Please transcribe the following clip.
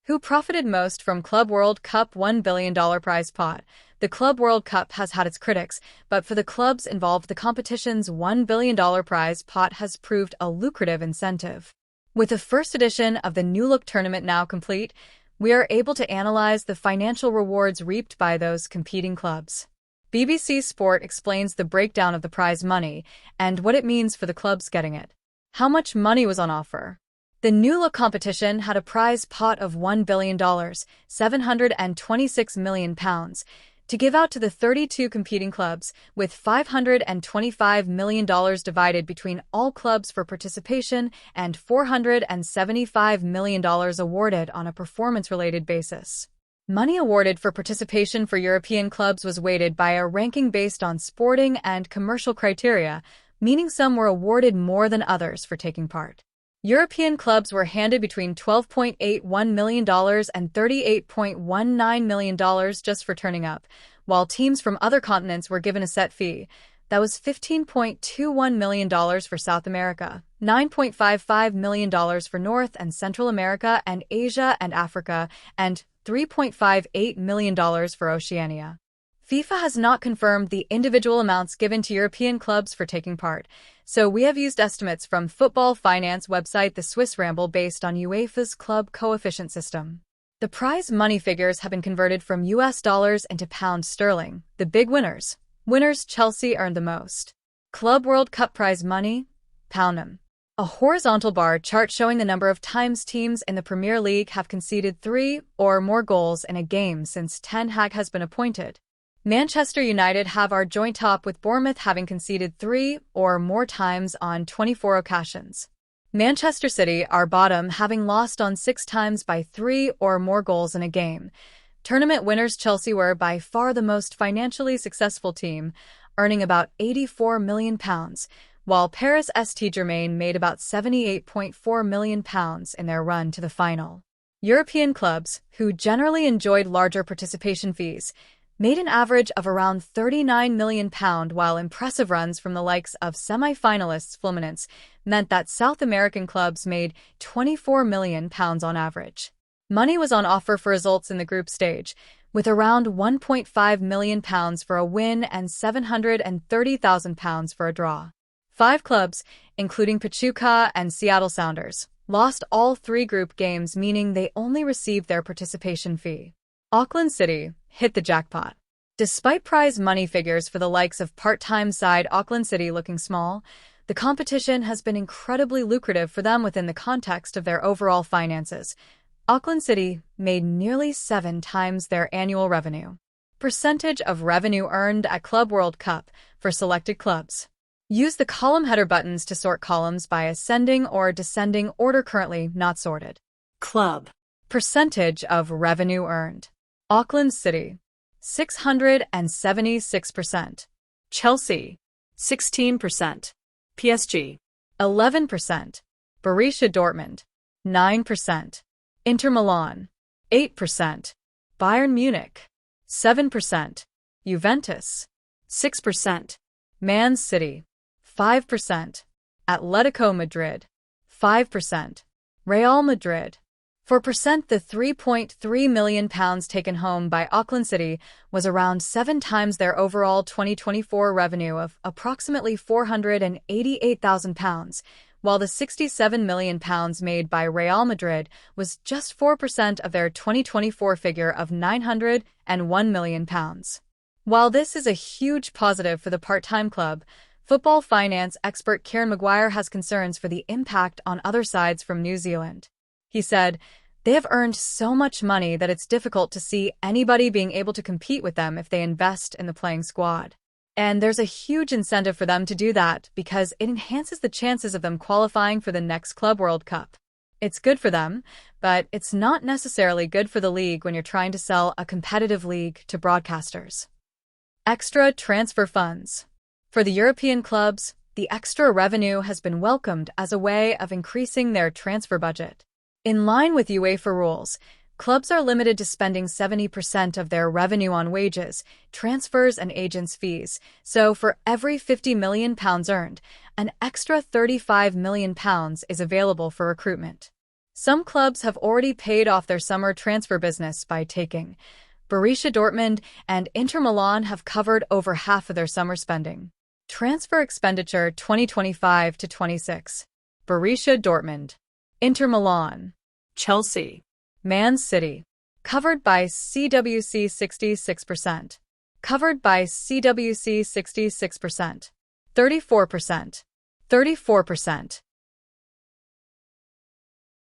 Who profited most from Club World Cup $1 billion prize pot? The Club World Cup has had its critics, but for the clubs involved, the competition's $1 billion prize pot has proved a lucrative incentive. With the first edition of the new-look tournament now complete, we are able to analyze the financial rewards reaped by those competing clubs. BBC Sport explains the breakdown of the prize money and what it means for the clubs getting it. How much money was on offer? The new-look competition had a prize pot of $1 billion, £726 million, to give out to the 32 competing clubs, with $525 million divided between all clubs for participation and $475 million awarded on a performance-related basis. Money awarded for participation for European clubs was weighted by a ranking based on sporting and commercial criteria, meaning some were awarded more than others for taking part. European clubs were handed between $12.81 million and $38.19 million just for turning up, while teams from other continents were given a set fee. That was $15.21 million for South America, $9.55 million for North and Central America and Asia and Africa, and $3.58 million for Oceania. FIFA has not confirmed the individual amounts given to European clubs for taking part, so we have used estimates from football finance website The Swiss Ramble based on UEFA's club coefficient system. The prize money figures have been converted from US dollars into pound sterling. The big winners. Chelsea earned the most. Club World Cup prize money, £. A horizontal bar chart showing the number of times teams in the Premier League have conceded 3 or more goals in a game since Ten Hag has been appointed. Manchester United have our joint top, with Bournemouth having conceded 3 or more times on 24 occasions. Manchester City are bottom, having lost on 6 times by 3 or more goals in a game. Tournament winners Chelsea were by far the most financially successful team, earning about £84 million, while Paris Saint-Germain made about £78.4 million in their run to the final. European clubs, who generally enjoyed larger participation fees, made an average of around £39 million, while impressive runs from the likes of semi-finalists Fluminense meant that South American clubs made £24 million on average. Money was on offer for results in the group stage, with around £1.5 million for a win and £730,000 for a draw. 5 clubs, including Pachuca and Seattle Sounders, lost all 3 group games, meaning they only received their participation fee. Auckland City hit the jackpot. Despite prize money figures for the likes of part-time side Auckland City looking small, the competition has been incredibly lucrative for them within the context of their overall finances. Auckland City made nearly 7 times their annual revenue. Percentage of revenue earned at Club World Cup for selected clubs. Use the column header buttons to sort columns by ascending or descending order, currently not sorted. Club. Percentage of revenue earned. Auckland City, 676%. Chelsea, 16%. PSG, 11%. Borussia Dortmund, 9%. Inter Milan, 8%. Bayern Munich, 7%. Juventus, 6%. Man City, 5%. Atletico Madrid, 5%. Real Madrid, 4%. The £3.3 million taken home by Auckland City was around 7 times their overall 2024 revenue of approximately £488,000, while the £67 million made by Real Madrid was just 4% of their 2024 figure of £901 million. While this is a huge positive for the part-time club, football finance expert Kieran Maguire has concerns for the impact on other sides from New Zealand. He said, "They have earned so much money that it's difficult to see anybody being able to compete with them if they invest in the playing squad. And there's a huge incentive for them to do that because it enhances the chances of them qualifying for the next Club World Cup. It's good for them, but it's not necessarily good for the league when you're trying to sell a competitive league to broadcasters." Extra transfer funds. For the European clubs, the extra revenue has been welcomed as a way of increasing their transfer budget. In line with UEFA rules, clubs are limited to spending 70% of their revenue on wages, transfers, and agents' fees, so for every £50 million earned, an extra £35 million is available for recruitment. Some clubs have already paid off their summer transfer business by taking. Borussia Dortmund and Inter Milan have covered over half of their summer spending. Transfer expenditure 2025 to 26. Borussia Dortmund, Inter Milan, Chelsea, Man City. Covered by CWC 66%. Covered by CWC 66%. 34%. 34%.